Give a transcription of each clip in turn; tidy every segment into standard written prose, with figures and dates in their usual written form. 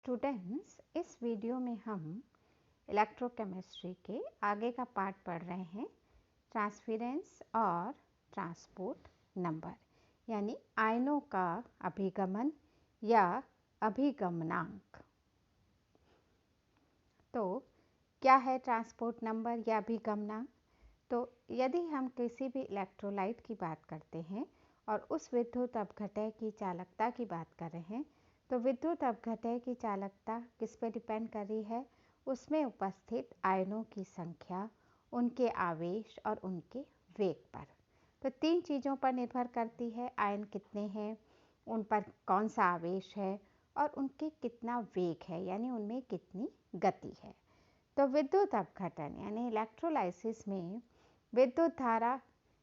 Students, इस video में हम इलेक्ट्रोकेमिस्ट्री के आगे का पार्ट पढ़ रहे हैं, ट्रांसफरेंस और ट्रांसपोर्ट नंबर, यानी आयनों का अभिगमन या अभिगमनांक। तो क्या है ट्रांसपोर्ट नंबर या अभिगमनांक? तो यदि हम किसी भी इलेक्ट्रोलाइट की बात करते हैं और उस विद्युत अपघटय की चालकता की बात कर रहे हैं, तो विद्युत अपघटय की चालकता किस पे डिपेंड कर रही है? उसमें उपस्थित आयनों की संख्या, उनके आवेश और उनके वेग पर। तो तीन चीज़ों पर निर्भर करती है। आयन कितने हैं, उन पर कौन सा आवेश है और उनके कितना वेग है, यानी उनमें कितनी गति है। तो विद्युत अपघटन यानी इलेक्ट्रोलाइसिस में विद्युत धारा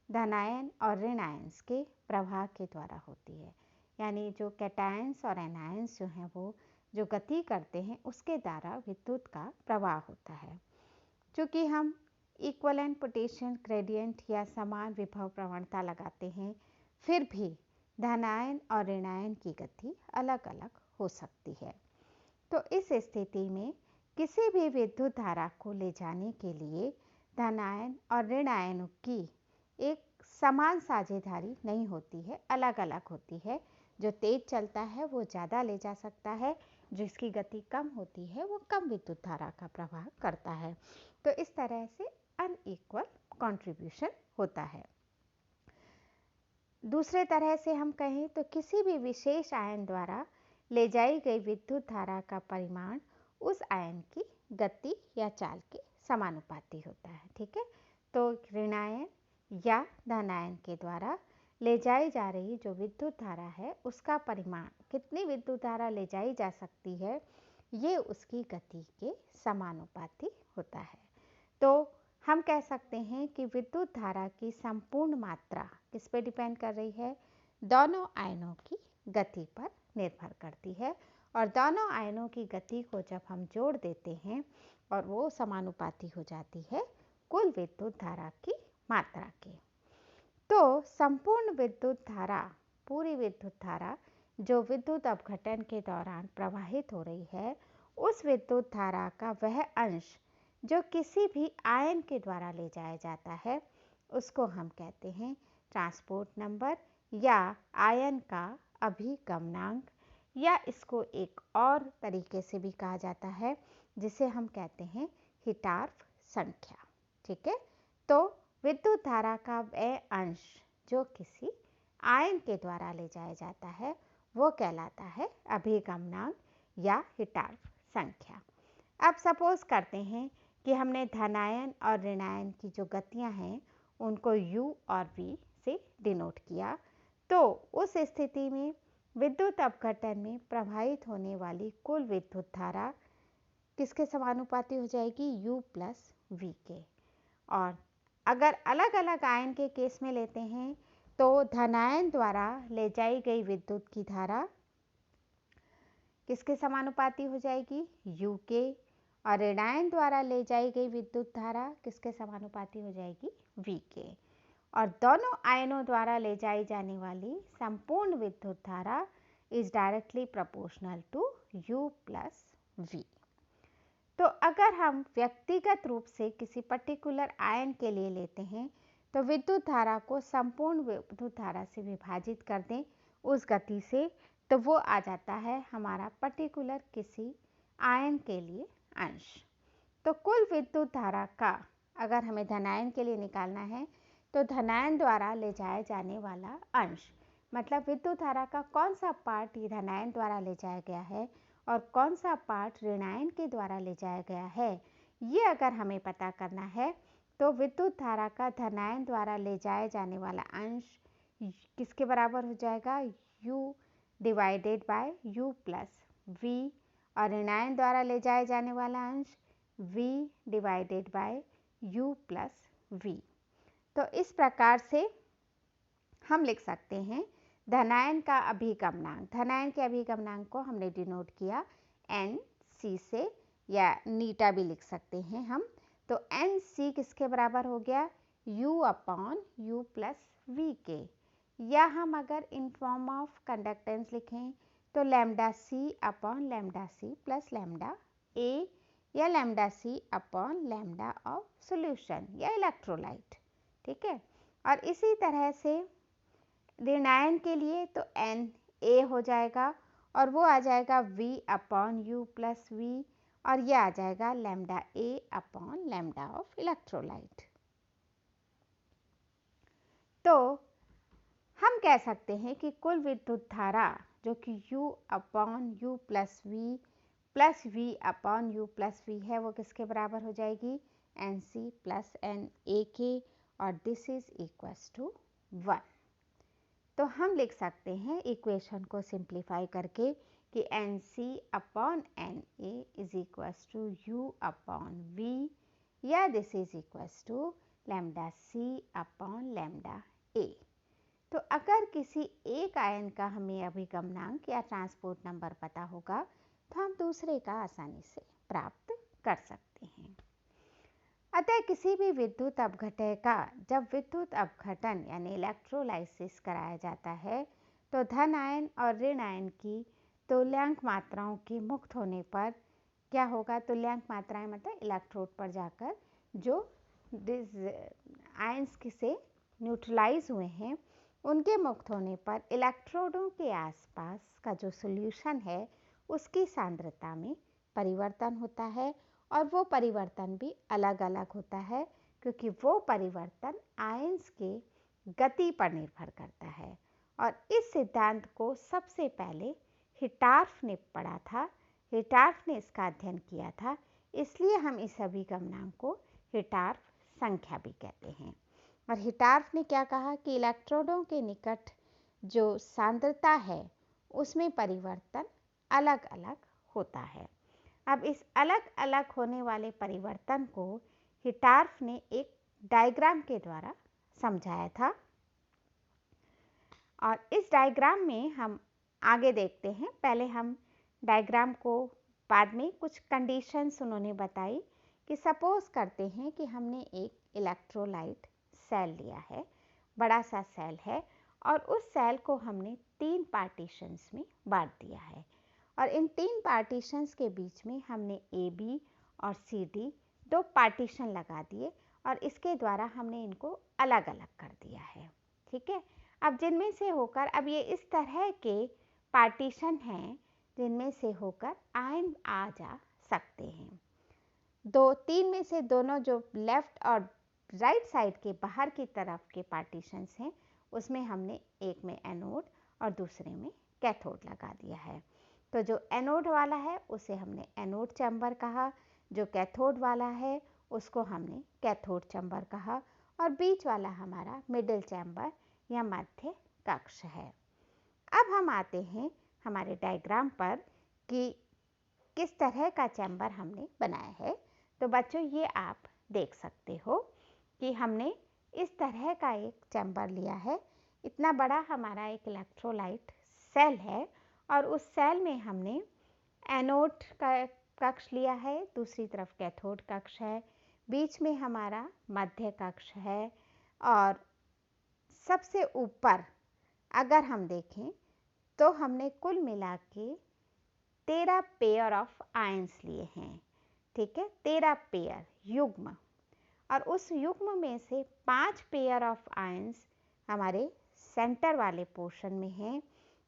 धनायन और ऋणायंस के प्रवाह के द्वारा होती है, यानी जो कैटायंस और एनायंस जो हैं वो जो गति करते हैं उसके द्वारा विद्युत का प्रवाह होता है। चूँकि हम इक्विवेलेंट पोटेंशियल ग्रेडियंट या समान विभव प्रवणता लगाते हैं, फिर भी धनायन और ऋणायन की गति अलग अलग हो सकती है। तो इस स्थिति में किसी भी विद्युत धारा को ले जाने के लिए धनायन और ऋणायनों की एक समान साझेदारी नहीं होती है, अलग अलग होती है। जो तेज चलता है वो ज़्यादा ले जा सकता है, जिसकी गति कम होती है वो कम विद्युत धारा का प्रवाह करता है। तो इस तरह से अनइक्वल कंट्रीब्यूशन होता है। दूसरे तरह से हम कहें तो किसी भी विशेष आयन द्वारा ले जाई गई विद्युत धारा का परिमाण उस आयन की गति या चाल के समानुपाती होता है। ठीक है, तो ऋणायन या धनायन के द्वारा ले जाई जा रही जो विद्युत धारा है उसका परिमाण, कितनी विद्युत धारा ले जाई जा सकती है, ये उसकी गति के समानुपाती होता है। तो हम कह सकते हैं कि विद्युत धारा की संपूर्ण मात्रा किस पे डिपेंड कर रही है? दोनों आयनों की गति पर निर्भर करती है, और दोनों आयनों की गति को जब हम जोड़ देते हैं और वो समानुपाती हो जाती है कुल विद्युत धारा की मात्रा के। तो संपूर्ण विद्युत धारा, पूरी विद्युत धारा जो विद्युत अपघटन के दौरान प्रवाहित हो रही है, उस विद्युत धारा का वह अंश जो किसी भी आयन के द्वारा ले जाया जाता है उसको हम कहते हैं ट्रांसपोर्ट नंबर या आयन का अभिगमनांक, या इसको एक और तरीके से भी कहा जाता है जिसे हम कहते हैं हिटार्फ संख्या। ठीक है, तो विद्युत धारा का वह अंश जो किसी आयन के द्वारा ले जाया जाता है वो कहलाता है अभिगमनांक या हिटार्फ संख्या। अब सपोज करते हैं कि हमने धनायन और ऋणायन की जो गतियां हैं उनको U और V से डिनोट किया, तो उस स्थिति में विद्युत अपघटन में प्रवाहित होने वाली कुल विद्युत धारा किसके समानुपाती हो जाएगी? U प्लस V के। और अगर अलग अलग आयन के केस में लेते हैं तो धनायन द्वारा ले जाई गई विद्युत की धारा किसके समानुपाती हो जाएगी? U के। और ऋणायन द्वारा ले जाई गई विद्युत धारा किसके समानुपाती हो जाएगी? V के। और दोनों आयनों द्वारा ले जाई जाने वाली संपूर्ण विद्युत धारा is directly proportional to U plus V। तो अगर हम व्यक्तिगत रूप से किसी पर्टिकुलर आयन के लिए लेते हैं तो विद्युत धारा को संपूर्ण विद्युत धारा से विभाजित कर दें उस गति से, तो वो आ जाता है हमारा पर्टिकुलर किसी आयन के लिए अंश। तो कुल विद्युत धारा का अगर हमें धनायन के लिए निकालना है तो धनायन द्वारा ले जाया जाने वाला अंश, मतलब विद्युत धारा का कौन सा पार्ट ये धनायन द्वारा ले जाया गया है और कौन सा पार्ट ऋणायन के द्वारा ले जाया गया है, ये अगर हमें पता करना है तो विद्युत धारा का धनायन द्वारा ले जाया जाने वाला अंश किसके बराबर हो जाएगा? U divided by U plus V, और ऋणायन द्वारा ले जाया जाने वाला अंश V divided by U plus V। तो इस प्रकार से हम लिख सकते हैं धनायन का अभिगमनांक। धनायन के अभिगमनांक को हमने डिनोट किया NC से, या नीटा भी लिख सकते हैं हम। तो NC किसके बराबर हो गया? U upon U plus V के। या हम अगर इन फॉर्म ऑफ कंडक्टेंस लिखें तो lambda C upon lambda C plus lambda A या lambda C upon lambda of solution या इलेक्ट्रोलाइट, ठीक है। और इसी तरह से ऋण आयन के लिए तो एन ए हो जाएगा और वो आ जाएगा V upon U plus V, और ये आ जाएगा lambda A upon lambda of electrolyte. तो हम कह सकते हैं कि कुल विद्युत धारा जो कि U upon U plus V upon U plus V है, वो किसके बराबर हो जाएगी, NC प्लस NA के, और दिस इज इक्वल्स टू 1। तो हम लिख सकते हैं इक्वेशन को सिंप्लीफाई करके कि NC upon NA is equals to U upon V, या this is equals to lambda C upon lambda A। तो अगर किसी एक आयन का हमें अभिगमनांक या ट्रांसपोर्ट नंबर पता होगा तो हम दूसरे का आसानी से प्राप्त कर सकते हैं। अतः किसी भी विद्युत अपघटय का जब विद्युत अपघटन यानी इलेक्ट्रोलाइसिस कराया जाता है तो धन आयन और ऋण आयन की तुल्यांक मात्राओं के मुक्त होने पर क्या होगा, तुल्यांक मात्राएं मतलब इलेक्ट्रोड पर जाकर जो आयंस से न्यूट्रलाइज हुए हैं उनके मुक्त होने पर इलेक्ट्रोडों के आसपास का जो सॉल्यूशन है उसकी सांद्रता में परिवर्तन होता है, और वो परिवर्तन भी अलग अलग होता है क्योंकि वो परिवर्तन आयंस के गति पर निर्भर करता है। और इस सिद्धांत को सबसे पहले हिटार्फ ने पढ़ा था, हिटार्फ ने इसका अध्ययन किया था, इसलिए हम इस अभिगमनांक को हिटार्फ संख्या भी कहते हैं। और हिटार्फ ने क्या कहा कि इलेक्ट्रोडों के निकट जो सांद्रता है उसमें परिवर्तन अलग अलग होता है। अब इस अलग अलग होने वाले परिवर्तन को हिटार्फ ने एक डायग्राम के द्वारा समझाया था, और इस डायग्राम में हम आगे देखते हैं। पहले हम डायग्राम को, बाद में कुछ कंडीशंस उन्होंने बताई कि सपोज करते हैं कि हमने एक इलेक्ट्रोलाइट सेल लिया है, बड़ा सा सेल है, और उस सेल को हमने 3 पार्टीशंस में बांट दिया है, और इन 3 पार्टीशंस के बीच में हमने AB और CD 2 पार्टीशन लगा दिए, और इसके द्वारा हमने इनको अलग अलग कर दिया है, ठीक है। अब जिनमें से होकर, अब ये इस तरह के पार्टीशन हैं जिनमें से होकर आयन आ जा सकते हैं। 3 में से दोनों जो लेफ्ट और राइट साइड के बाहर की तरफ के पार्टीशंस हैं उसमें हमने एक में एनोड और दूसरे में कैथोड लगा दिया है। तो जो एनोड वाला है उसे हमने एनोड चैम्बर कहा, जो कैथोड वाला है उसको हमने कैथोड चैम्बर कहा, और बीच वाला हमारा मिडिल चैम्बर या मध्य कक्ष है। अब हम आते हैं हमारे डायग्राम पर कि किस तरह का चैम्बर हमने बनाया है। तो बच्चों ये आप देख सकते हो कि हमने इस तरह का एक चैम्बर लिया है। इतना बड़ा हमारा एक इलेक्ट्रोलाइट सेल है, और उस सेल में हमने एनोड का कक्ष लिया है, दूसरी तरफ कैथोड कक्ष है, बीच में हमारा मध्य कक्ष है, और सबसे ऊपर अगर हम देखें तो हमने कुल मिला के 13 पेयर ऑफ आयंस लिए हैं, ठीक है, 13 पेयर युग्म, और उस युग्म में से 5 पेयर ऑफ आयंस हमारे सेंटर वाले पोर्शन में हैं,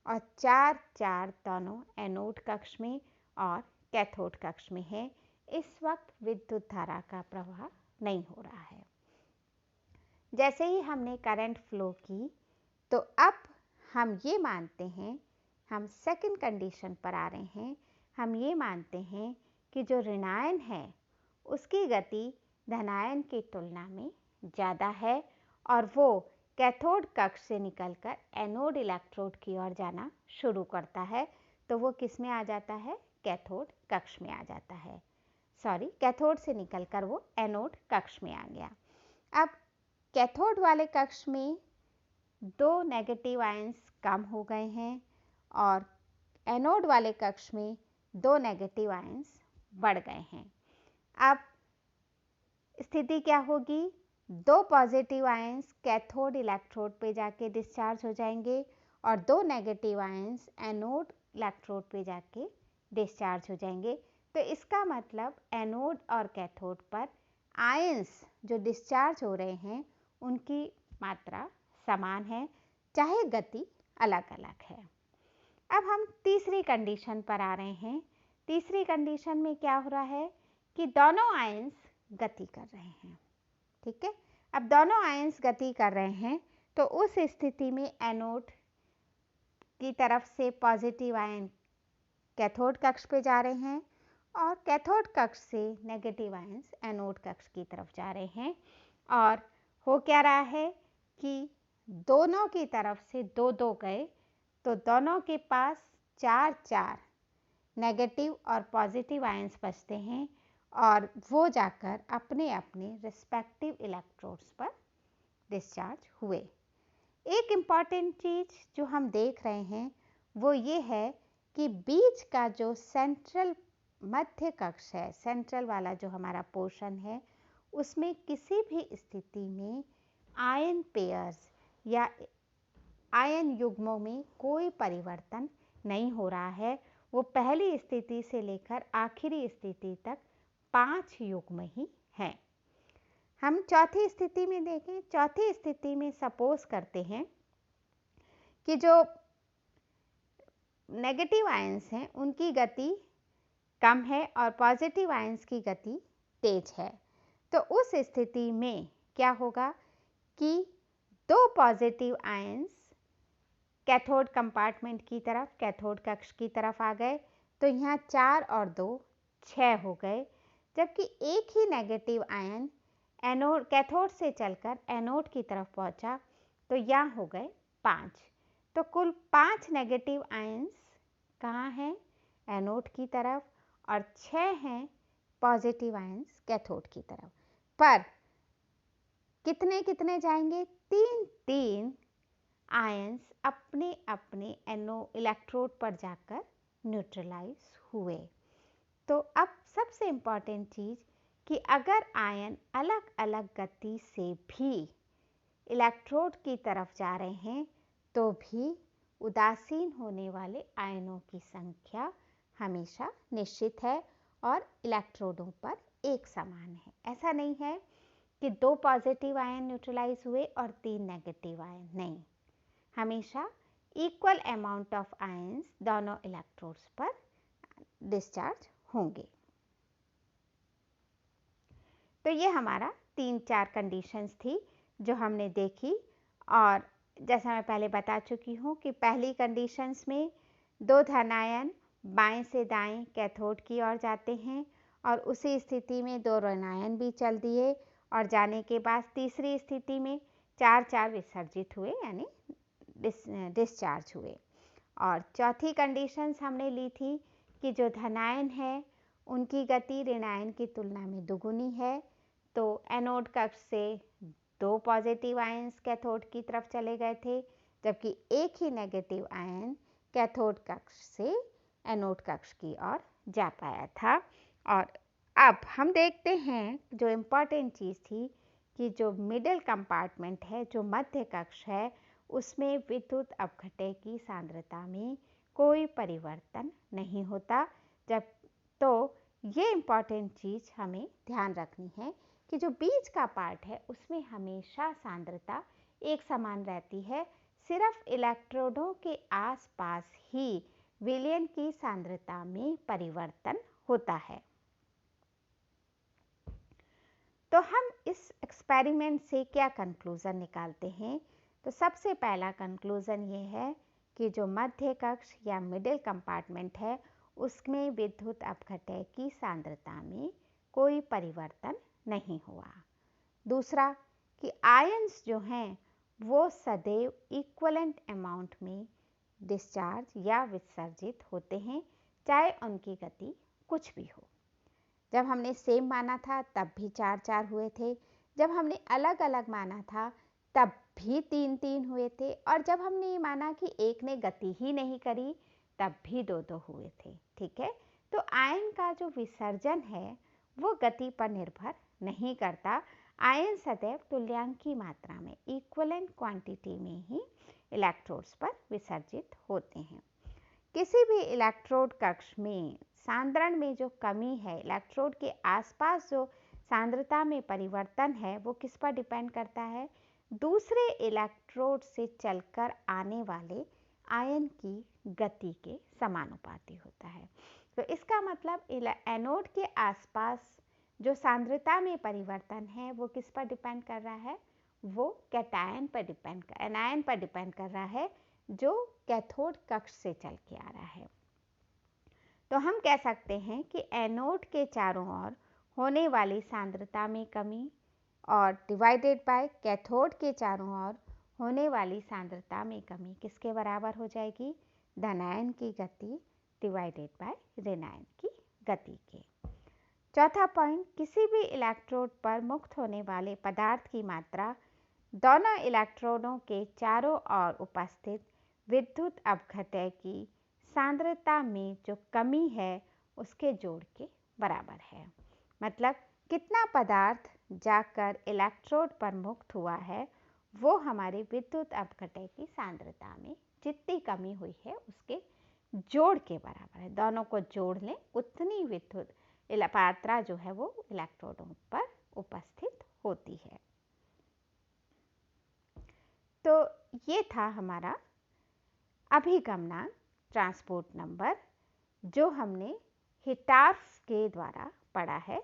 और 4 दोनों एनोड कक्ष में और कैथोड कक्ष में है। इस वक्त विद्युत धारा का प्रवाह नहीं हो रहा है। जैसे ही हमने करंट फ्लो की तो अब हम ये मानते हैं, हम सेकंड कंडीशन पर आ रहे हैं, हम ये मानते हैं कि जो ऋणायन है उसकी गति धनायन की तुलना में ज़्यादा है, और वो कैथोड कक्ष से निकलकर एनोड इलेक्ट्रोड की ओर जाना शुरू करता है। तो वो किस में आ जाता है, कैथोड कक्ष में आ जाता है। सॉरी, कैथोड से निकलकर वो एनोड कक्ष में आ गया। अब कैथोड वाले कक्ष में 2 नेगेटिव आयंस कम हो गए हैं, और एनोड वाले कक्ष में 2 नेगेटिव आयंस बढ़ गए हैं। अब स्थिति क्या होगी, 2 पॉजिटिव आयंस कैथोड इलेक्ट्रोड पे जाके डिस्चार्ज हो जाएंगे, और 2 नेगेटिव आयंस एनोड इलेक्ट्रोड पे जाके डिस्चार्ज हो जाएंगे। तो इसका मतलब एनोड और कैथोड पर आयंस जो डिस्चार्ज हो रहे हैं उनकी मात्रा समान है, चाहे गति अलग अलग है। अब हम तीसरी कंडीशन पर आ रहे हैं। तीसरी कंडीशन में क्या हो रहा है कि दोनों आयंस गति कर रहे हैं। ठीक है, अब दोनों आयंस गति कर रहे हैं तो उस स्थिति में एनोड की तरफ से पॉजिटिव आयन कैथोड कक्ष पे जा रहे हैं और कैथोड कक्ष से नेगेटिव आयंस एनोड कक्ष की तरफ जा रहे हैं। और हो क्या रहा है कि दोनों की तरफ से दो दो गए तो दोनों के पास चार चार नेगेटिव और पॉजिटिव आयंस बचते हैं और वो जाकर अपने अपने रिस्पेक्टिव इलेक्ट्रोड्स पर डिस्चार्ज हुए। एक इम्पॉर्टेंट चीज़ जो हम देख रहे हैं वो ये है कि बीच का जो सेंट्रल मध्य कक्ष है, सेंट्रल वाला जो हमारा पोर्शन है, उसमें किसी भी स्थिति में आयन पेयर्स या आयन युग्मों में कोई परिवर्तन नहीं हो रहा है। वो पहली स्थिति से लेकर आखिरी स्थिति तक 5 युग्म ही हैं। हम चौथी स्थिति में देखें। चौथी स्थिति में सपोज करते हैं कि जो नेगेटिव आयंस हैं उनकी गति कम है और पॉजिटिव आयंस की गति तेज है। तो उस स्थिति में क्या होगा कि दो पॉजिटिव आयंस कैथोड कंपार्टमेंट की तरफ, कैथोड कक्ष की तरफ आ गए तो यहाँ 4 और 2 6 हो गए, जबकि एक ही नेगेटिव आयन एनोड कैथोड से चलकर एनोड की तरफ पहुँचा तो यहाँ हो गए 5। तो कुल 5 नेगेटिव आयंस कहाँ हैं? एनोड की तरफ, और 6 हैं पॉजिटिव आयंस कैथोड की तरफ। पर कितने कितने जाएंगे? 3 आयंस अपने अपने इलेक्ट्रोड पर जाकर न्यूट्रलाइज हुए। तो अब सबसे इम्पॉर्टेंट चीज़ कि अगर आयन अलग अलग गति से भी इलेक्ट्रोड की तरफ जा रहे हैं तो भी उदासीन होने वाले आयनों की संख्या हमेशा निश्चित है और इलेक्ट्रोडों पर एक समान है। ऐसा नहीं है कि 2 पॉजिटिव आयन न्यूट्रलाइज हुए और 3 नेगेटिव आयन, नहीं, हमेशा इक्वल अमाउंट ऑफ आयंस दोनों इलेक्ट्रोड्स पर डिस्चार्ज होंगे। तो ये हमारा 3-4 कंडीशंस थी जो हमने देखी। और जैसा मैं पहले बता चुकी हूँ कि पहली कंडीशंस में 2 धनायन बाएं से दाएं कैथोड की ओर जाते हैं और उसी स्थिति में 2 ऋणायन भी चल दिए और जाने के बाद तीसरी स्थिति में 4-4 विसर्जित हुए, यानी डिस्चार्ज हुए। और चौथी कंडीशंस हमने ली थी कि जो धनायन है उनकी गति ऋणायन की तुलना में दुगुनी है। तो एनोड कक्ष से 2 पॉजिटिव आयंस कैथोड की तरफ चले गए थे, जबकि एक ही नेगेटिव आयन कैथोड कक्ष से एनोड कक्ष की ओर जा पाया था। और अब हम देखते हैं जो इम्पॉर्टेंट चीज़ थी कि जो मिडिल कंपार्टमेंट है, जो मध्य कक्ष है, उसमें विद्युत अपघटय की सांद्रता में कोई परिवर्तन नहीं होता। जब तो ये इम्पॉर्टेंट चीज़ हमें ध्यान रखनी है कि जो बीच का पार्ट है उसमें हमेशा सांद्रता एक समान रहती है, सिर्फ इलेक्ट्रोडों के आसपास ही विलयन की सांद्रता में परिवर्तन होता है। तो हम इस एक्सपेरिमेंट से क्या कंक्लूज़न निकालते हैं? तो सबसे पहला कंक्लूज़न ये है कि जो मध्य कक्ष या मिडिल कंपार्टमेंट है उसमें विद्युत अपघटय की सांद्रता में कोई परिवर्तन नहीं हुआ। दूसरा कि आयंस जो हैं वो सदैव इक्वलेंट अमाउंट में डिस्चार्ज या विसर्जित होते हैं, चाहे उनकी गति कुछ भी हो। जब हमने सेम माना था तब भी 4-4 हुए थे, जब हमने अलग अलग माना था तब भी 3-3 हुए थे, और जब हमने ये माना कि एक ने गति ही नहीं करी तब भी 2-2 हुए थे। ठीक है, तो आयन का जो विसर्जन है वो गति पर निर्भर नहीं करता। आयन सदैव तुल्यांकी मात्रा में, इक्वलेंट क्वांटिटी में ही इलेक्ट्रोड्स पर विसर्जित होते हैं। किसी भी इलेक्ट्रोड कक्ष में सांद्रण में जो कमी है, इलेक्ट्रोड के आसपास जो सांद्रता में परिवर्तन है, वो किस पर डिपेंड करता है? दूसरे इलेक्ट्रोड से चलकर आने वाले आयन की गति के समानुपाती होता है। तो इसका मतलब एनोड के आसपास जो सांद्रता में परिवर्तन है वो किस पर डिपेंड कर रहा है? वो कैटायन पर एनायन पर डिपेंड कर रहा है जो कैथोड कक्ष से चल के आ रहा है। तो हम कह सकते हैं कि एनोड के चारों ओर होने वाली सांद्रता में कमी और डिवाइडेड बाय कैथोड के चारों ओर होने वाली सांद्रता में कमी किसके बराबर हो जाएगी? धनायन की गति डिवाइडेड बाय ऋणायन की गति के। चौथा पॉइंट, किसी भी इलेक्ट्रोड पर मुक्त होने वाले पदार्थ की मात्रा दोनों इलेक्ट्रोडों के चारों ओर उपस्थित विद्युत अपघटय की सांद्रता में जो कमी है उसके जोड़ के बराबर है। मतलब कितना पदार्थ जाकर इलेक्ट्रोड पर मुक्त हुआ है वो हमारे विद्युत अपघटय की सांद्रता में जितनी कमी हुई है उसके जोड़ के बराबर है। दोनों को जोड़ लें, उतनी विद्युत मात्रा जो है वो इलेक्ट्रोडों पर उपस्थित होती है। तो ये था हमारा अभिगमनांक ट्रांसपोर्ट नंबर जो हमने हिटार्फ के द्वारा पढ़ा है।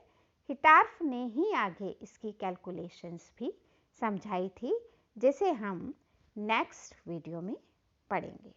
हिटार्फ ने ही आगे इसकी कैलकुलेशंस भी समझाई थी, जिसे हम नेक्स्ट वीडियो में पढ़ेंगे।